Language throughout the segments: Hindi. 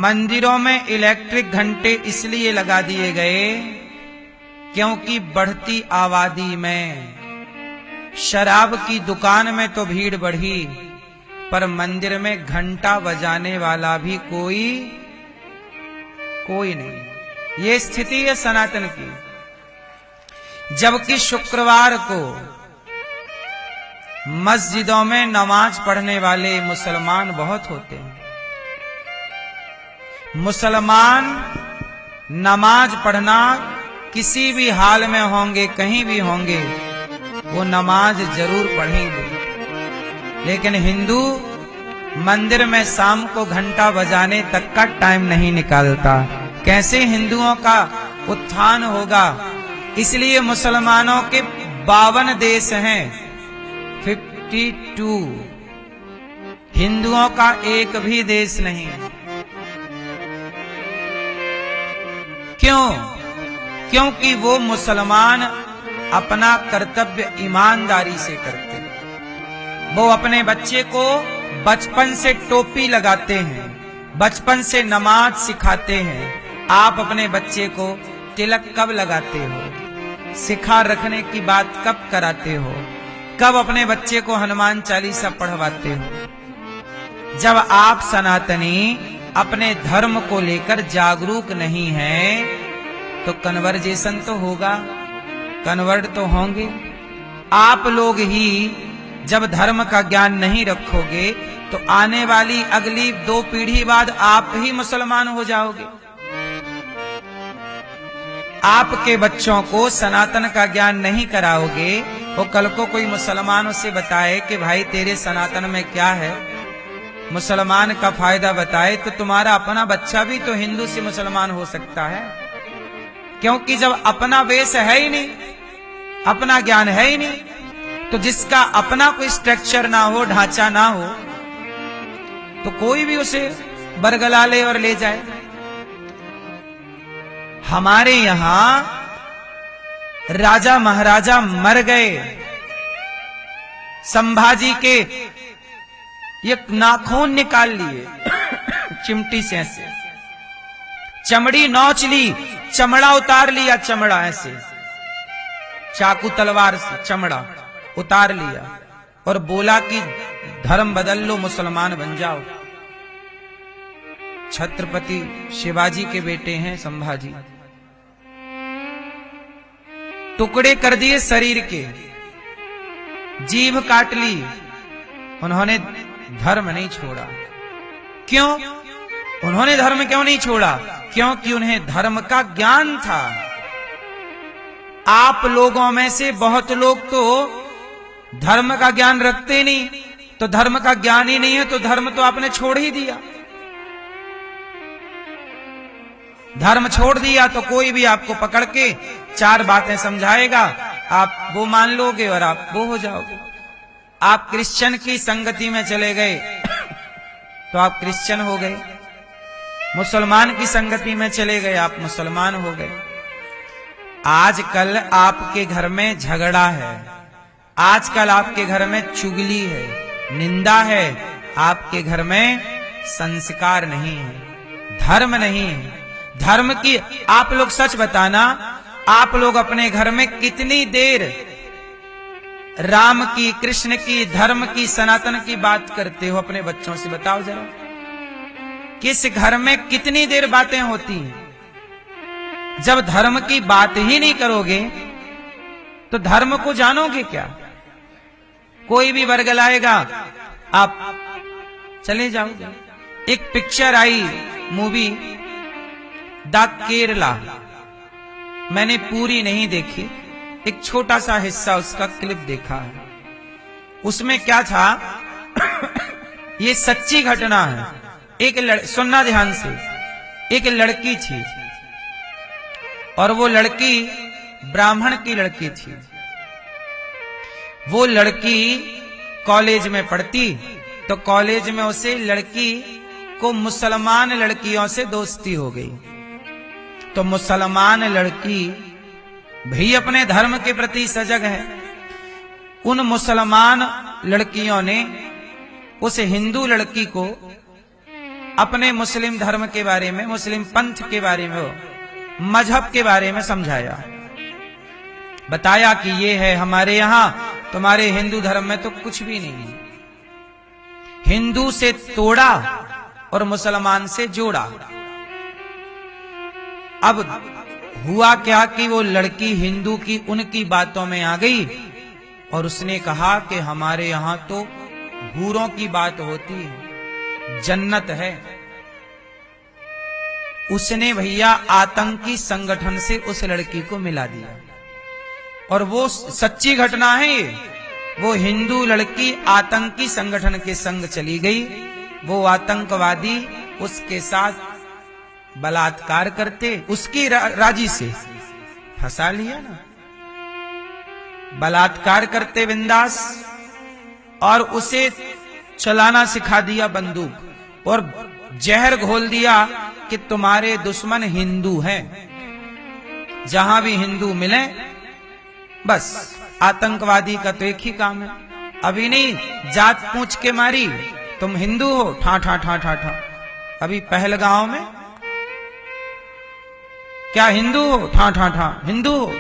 मंदिरों में इलेक्ट्रिक घंटे इसलिए लगा दिए गए क्योंकि बढ़ती आबादी में शराब की दुकान में तो भीड़ बढ़ी, पर मंदिर में घंटा बजाने वाला भी कोई नहीं। ये स्थिति है सनातन की। जबकि शुक्रवार को मस्जिदों में नमाज पढ़ने वाले मुसलमान बहुत होते हैं। मुसलमान नमाज पढ़ना किसी भी हाल में होंगे, कहीं भी होंगे, वो नमाज जरूर पढ़ेंगे। लेकिन हिंदू मंदिर में शाम को घंटा बजाने तक का टाइम नहीं निकालता। कैसे हिंदुओं का उत्थान होगा? इसलिए मुसलमानों के 52 देश हैं, 52। हिंदुओं का एक भी देश नहीं। क्यों? क्योंकि वो मुसलमान अपना कर्तव्य ईमानदारी से करते हैं। वो अपने बच्चे को बचपन से टोपी लगाते हैं, बचपन से नमाज सिखाते हैं। आप अपने बच्चे को तिलक कब लगाते हो? सिखा रखने की बात कब कराते हो? कब अपने बच्चे को हनुमान चालीसा पढ़वाते हो? जब आप सनातनी अपने धर्म को लेकर जागरूक नहीं हैं, तो कन्वर्जेशन तो होगा, कन्वर्ट तो होंगे। आप लोग ही जब धर्म का ज्ञान नहीं रखोगे तो आने वाली अगली 2 पीढ़ी बाद आप ही मुसलमान हो जाओगे। आपके बच्चों को सनातन का ज्ञान नहीं कराओगे, वो कल को कोई मुसलमान उसे बताए कि भाई तेरे सनातन में क्या है, मुसलमान का फायदा बताए, तो तुम्हारा अपना बच्चा भी तो हिंदू से मुसलमान हो सकता है। क्योंकि जब अपना वेश है ही नहीं, अपना ज्ञान है ही नहीं, तो जिसका अपना कोई स्ट्रक्चर ना हो, ढांचा ना हो, तो कोई भी उसे बरगला ले और ले जाए। हमारे यहां राजा महाराजा मर गए, संभाजी के ये नाखून निकाल लिए चिमटी से, ऐसे चमड़ी नोच ली, चमड़ा उतार लिया, चमड़ा ऐसे चाकू तलवार से चमड़ा उतार लिया और बोला कि धर्म बदल लो, मुसलमान बन जाओ। छत्रपति शिवाजी के बेटे हैं संभाजी। टुकड़े कर दिए शरीर के, जीभ काट ली, उन्होंने धर्म नहीं छोड़ा। क्यों? उन्होंने धर्म क्यों नहीं छोड़ा? क्योंकि उन्हें धर्म का ज्ञान था। आप लोगों में से बहुत लोग तो धर्म का ज्ञान रखते नहीं, तो धर्म का ज्ञान ही नहीं है तो धर्म तो आपने छोड़ ही दिया। धर्म छोड़ दिया तो कोई भी आपको पकड़ के 4 बातें समझाएगा, आप वो मान लोगे और आप वो हो जाओगे। आप क्रिश्चियन की संगति में चले गए तो आप क्रिश्चियन हो गए, मुसलमान की संगति में चले गए आप मुसलमान हो गए। आजकल आपके घर में झगड़ा है, आजकल आपके घर में चुगली है, निंदा है, आपके घर में संस्कार नहीं है, धर्म नहीं है। धर्म की आप लोग सच बताना, आप लोग अपने घर में कितनी देर राम की, कृष्ण की, धर्म की, सनातन की बात करते हो? अपने बच्चों से बताओ जरा, किस घर में कितनी देर बातें होती हैं? जब धर्म की बात ही नहीं करोगे तो धर्म को जानोगे क्या? कोई भी बरगलाएगा, आप चले जाओगे। एक picture I, movie the Kerala, मैंने पूरी नहीं देखी, एक छोटा सा हिस्सा उसका क्लिप देखा है। उसमें क्या था ये सच्ची घटना है। सुनना ध्यान से, एक लड़की थी और वो लड़की ब्राह्मण की लड़की थी। वो लड़की कॉलेज में पढ़ती, तो कॉलेज में उसे लड़की को मुसलमान लड़कियों से दोस्ती हो गई। तो मुसलमान लड़की भी अपने धर्म के प्रति सजग है। उन मुसलमान लड़कियों ने उस हिंदू लड़की को अपने मुस्लिम धर्म के बारे में, मुस्लिम पंथ के बारे में, मजहब के बारे में समझाया। बताया कि ये है हमारे यहां, तुम्हारे हिंदू धर्म में तो कुछ भी नहीं। हिंदू से तोड़ा और मुसलमान से जोड़ा। अब हुआ क्या कि वो लड़की हिंदू की उनकी बातों में आ गई और उसने कहा कि हमारे यहां तो हूरों की बात होती है, जन्नत है। उसने भैया आतंकी संगठन से उस लड़की को मिला दिया। और वो सच्ची घटना है ये। वो हिंदू लड़की आतंकी संगठन के संग चली गई। वो आतंकवादी उसके साथ बलात्कार करते, उसकी राजी से फंसा लिया ना, बलात्कार करते बिंदास, और उसे चलाना सिखा दिया बंदूक, और जहर घोल दिया कि तुम्हारे दुश्मन हिंदू हैं, जहां भी हिंदू मिले बस आतंकवादी का तो एक ही काम है। अभी नहीं जात पूछ के मारी, तुम हिंदू हो, ठा ठा ठा ठा ठा। अभी पहलगांव में क्या हिंदू हो, ठा ठा ठा, हिंदू हो,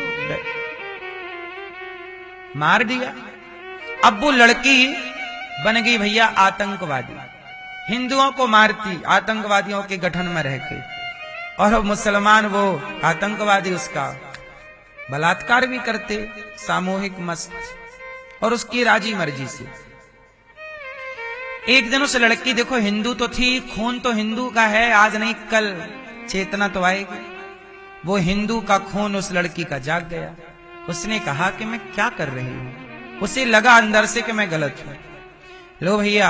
मार दिया। अब वो लड़की बन गई भैया आतंकवादी, हिंदुओं को मारती आतंकवादियों के गठन में रह के, और मुसलमान वो आतंकवादी उसका बलात्कार भी करते सामूहिक मस्त, और उसकी राजी मर्जी से। एक दिन उस लड़की, देखो हिंदू तो थी, खून तो हिंदू का है, आज नहीं कल चेतना तो आएगी। वो हिंदू का खून उस लड़की का जाग गया। उसने कहा कि मैं क्या कर रही हूं। उसे लगा अंदर से कि मैं गलत हूं। लो भैया,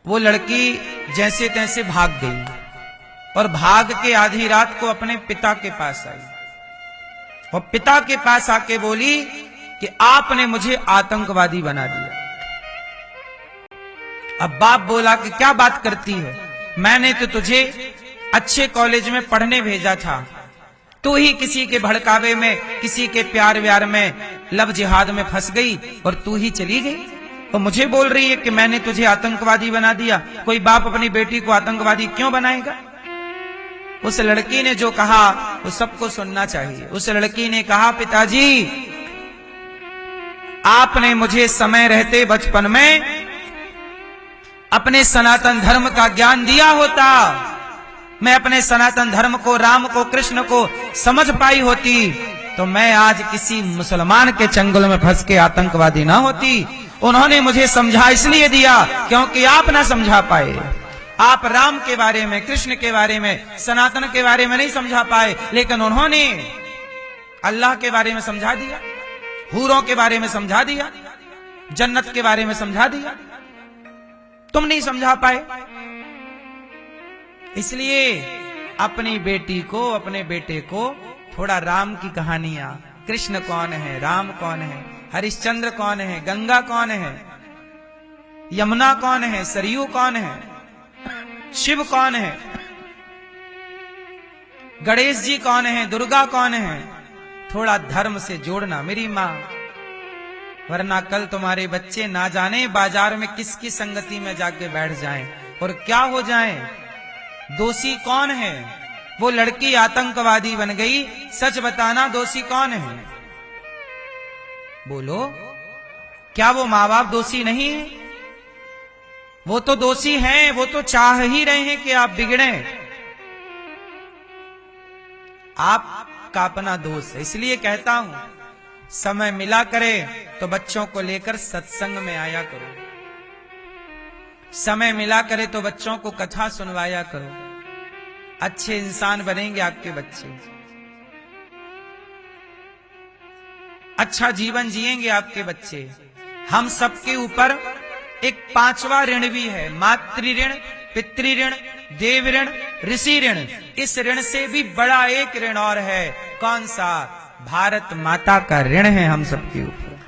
वो लड़की जैसे तैसे भाग गई और भाग के आधी रात को अपने पिता के पास आई, और पिता के पास आके बोली कि आपने मुझे आतंकवादी बना दिया। अब बाप बोला कि क्या बात करती है, मैंने तो तुझे अच्छे कॉलेज में पढ़ने भेजा था, तू ही किसी के भड़कावे में, किसी के प्यार व्यार में, लव जिहाद में फंस गई और तू ही चली गई, और मुझे बोल रही है कि मैंने तुझे आतंकवादी बना दिया। कोई बाप अपनी बेटी को आतंकवादी क्यों बनाएगा? उस लड़की ने जो कहा वो सबको सुनना चाहिए। उस लड़की ने कहा, पिताजी आपने मुझे समय रहते बचपन में अपने सनातन धर्म का ज्ञान दिया होता, मैं अपने सनातन धर्म को, राम को, कृष्ण को समझ पाई होती, तो मैं आज किसी मुसलमान के चंगुल में फंस के आतंकवादी ना होती। उन्होंने मुझे समझा इसलिए दिया क्योंकि आप ना समझा पाए। आप राम के बारे में, कृष्ण के बारे में, सनातन के बारे में नहीं समझा पाए, लेकिन उन्होंने अल्लाह के बारे में समझा दिया, हूरों के बारे में समझा दिया, जन्नत के बारे में समझा दिया। तुम नहीं समझा पाए। इसलिए अपनी बेटी को, अपने बेटे को थोड़ा राम की कहानियां, कृष्ण कौन है, राम कौन है, हरिश्चंद्र कौन है, गंगा कौन है, यमुना कौन है, सरयू कौन है, शिव कौन है, गणेश जी कौन है, दुर्गा कौन है, थोड़ा धर्म से जोड़ना मेरी मां। वरना कल तुम्हारे बच्चे ना जाने बाजार में किसकी संगति में जाके बैठ जाएं और क्या हो जाएं। दोषी कौन है? वो लड़की आतंकवादी बन गई, सच बताना दोषी कौन है? बोलो, क्या वो माँ बाप दोषी नहीं है? वो तो दोषी हैं, वो तो चाह ही रहे हैं कि आप बिगड़े। आपका अपना दोष है। इसलिए कहता हूं, समय मिला करे तो बच्चों को लेकर सत्संग में आया करो, समय मिला करे तो बच्चों को कथा सुनवाया करो। अच्छे इंसान बनेंगे आपके बच्चे, अच्छा जीवन जिएंगे आपके बच्चे। हम सबके ऊपर एक 5वां ऋण भी है, मातृ ऋण, पितृ ऋण, देव ऋण, ऋषि ऋण। इस ऋण से भी बड़ा एक ऋण और है। कौन सा? भारत माता का ऋण है हम सबके ऊपर,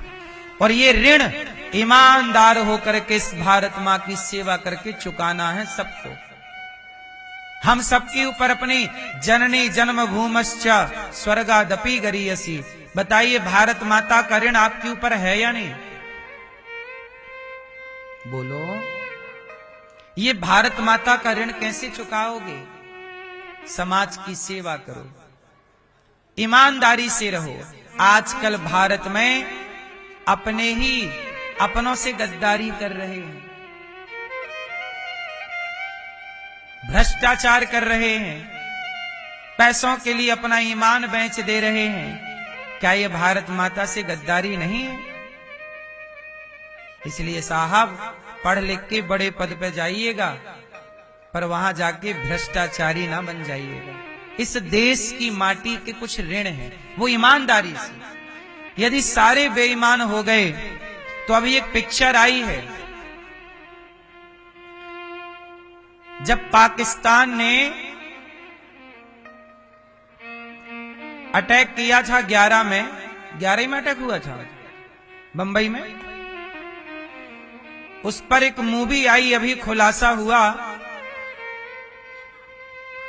और ये ऋण ईमानदार होकर के इस भारत माँ की सेवा करके चुकाना है सबको। हम सबके ऊपर अपनी जननी जन्मभूमश्च स्वर्गादपि गरीयसी। बताइए, भारत माता का ऋण आपके ऊपर है या नहीं? बोलो। ये भारत माता का ऋण कैसे चुकाओगे? समाज की सेवा करो, ईमानदारी से रहो। आजकल भारत में अपने ही अपनों से गद्दारी कर रहे हैं, भ्रष्टाचार कर रहे हैं, पैसों के लिए अपना ईमान बेच दे रहे हैं। क्या ये भारत माता से गद्दारी नहीं है? इसलिए साहब, पढ़ लिख के बड़े पद पे जाइएगा, पर वहां जाके भ्रष्टाचारी ना बन जाइएगा। इस देश की माटी के कुछ ऋण हैं, वो ईमानदारी से। यदि सारे बेईमान हो गए तो अभी एक पिक्चर आई है, जब पाकिस्तान ने अटैक किया था 11 में अटैक हुआ था बंबई में, उस पर एक मूवी आई, अभी खुलासा हुआ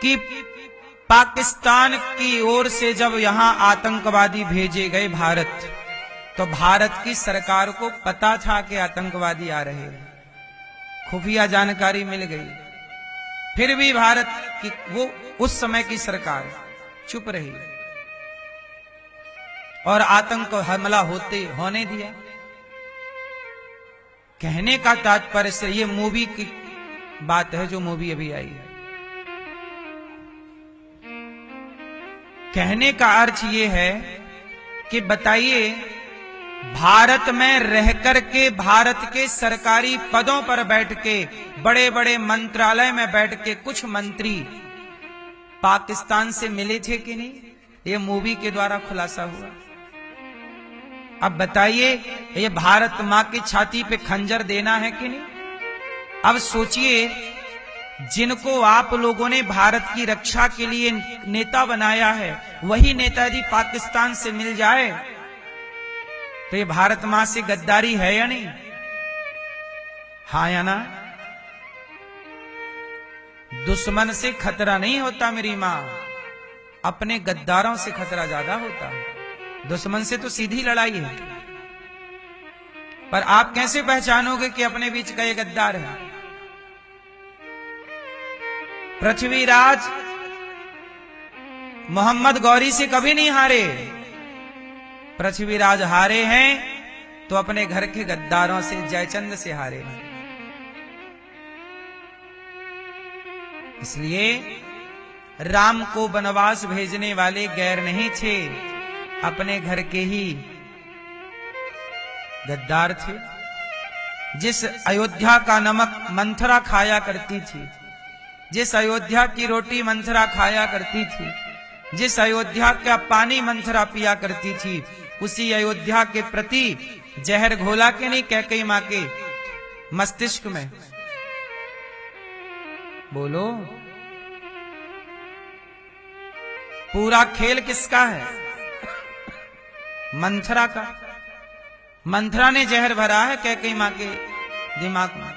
कि पाकिस्तान की ओर से जब यहां आतंकवादी भेजे गए भारत, तो भारत की सरकार को पता था कि आतंकवादी आ रहे हैं, खुफिया जानकारी मिल गई, फिर भी भारत की वो उस समय की सरकार चुप रही और आतंक हमला होने दिया। कहने का तात्पर्य से ये मूवी की बात है, जो मूवी अभी आई है। कहने का अर्थ ये है कि बताइए, भारत में रहकर के, भारत के सरकारी पदों पर बैठ के, बड़े बड़े मंत्रालय में बैठ के कुछ मंत्री पाकिस्तान से मिले थे कि नहीं? ये मूवी के द्वारा खुलासा हुआ। अब बताइए, ये भारत मां की छाती पे खंजर देना है कि नहीं? अब सोचिए, जिनको आप लोगों ने भारत की रक्षा के लिए नेता बनाया है, वही नेता यदि पाकिस्तान से मिल जाए तो ये भारत मां से गद्दारी है या नहीं? हाँ या ना? दुश्मन से खतरा नहीं होता मेरी मां, अपने गद्दारों से खतरा ज्यादा होता है। दुश्मन से तो सीधी लड़ाई है, पर आप कैसे पहचानोगे कि अपने बीच का ये गद्दार है? पृथ्वीराज मोहम्मद गौरी से कभी नहीं हारे। पृथ्वीराज हारे हैं तो अपने घर के गद्दारों से, जयचंद से हारे हैं। इसलिए राम को वनवास भेजने वाले गैर नहीं थे, अपने घर के ही गद्दार थे। जिस अयोध्या का नमक मंथरा खाया करती थी, जिस अयोध्या की रोटी मंथरा खाया करती थी, जिस अयोध्या का पानी मंथरा पिया करती थी, उसी अयोध्या के प्रति जहर घोला के नहीं कैकेयी मां के मस्तिष्क में? बोलो, पूरा खेल किसका है? मंथरा का। मंथरा ने जहर भरा है कैकेयी मां के दिमाग में,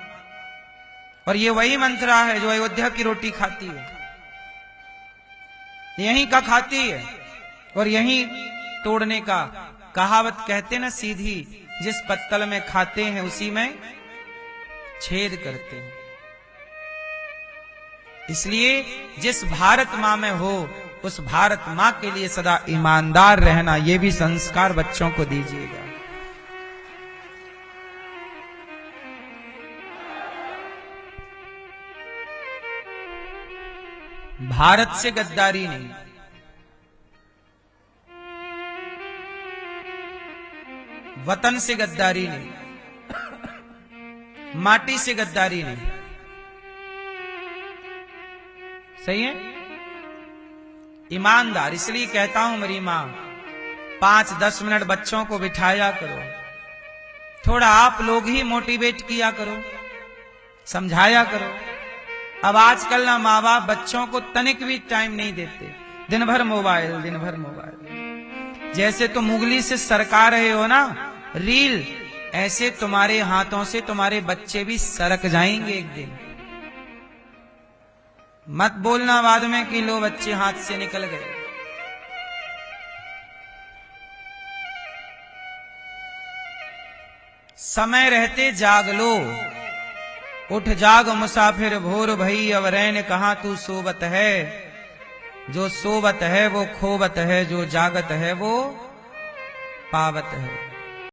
और ये वही मंथरा है जो अयोध्या की रोटी खाती है, यहीं का खाती है और यहीं तोड़ने का। कहावत कहते ना सीधी, जिस पत्तल में खाते हैं उसी में छेद करते हैं। इसलिए जिस भारत मां में हो, उस भारत मां के लिए सदा ईमानदार रहना, ये भी संस्कार बच्चों को दीजिएगा। भारत से गद्दारी नहीं, वतन से गद्दारी नहीं, माटी से गद्दारी नहीं। सही है? ईमानदार। इसलिए कहता हूं मेरी मां, 5-10 मिनट बच्चों को बिठाया करो, थोड़ा आप लोग ही मोटिवेट किया करो, समझाया करो। अब आजकल ना माँ बाप बच्चों को तनिक भी टाइम नहीं देते, दिन भर मोबाइल, दिन भर मोबाइल। जैसे तुम उंगली से सरका रहे हो ना रील, ऐसे तुम्हारे हाथों से तुम्हारे बच्चे भी सरक जाएंगे एक दिन। मत बोलना बाद में कि लो बच्चे हाथ से निकल गए। समय रहते जाग लो, उठ जाग मुसाफिर भोर भई, अब रैन कहाँ तू सोवत है। जो सोवत है वो खोवत है, जो जागत है वो पावत है।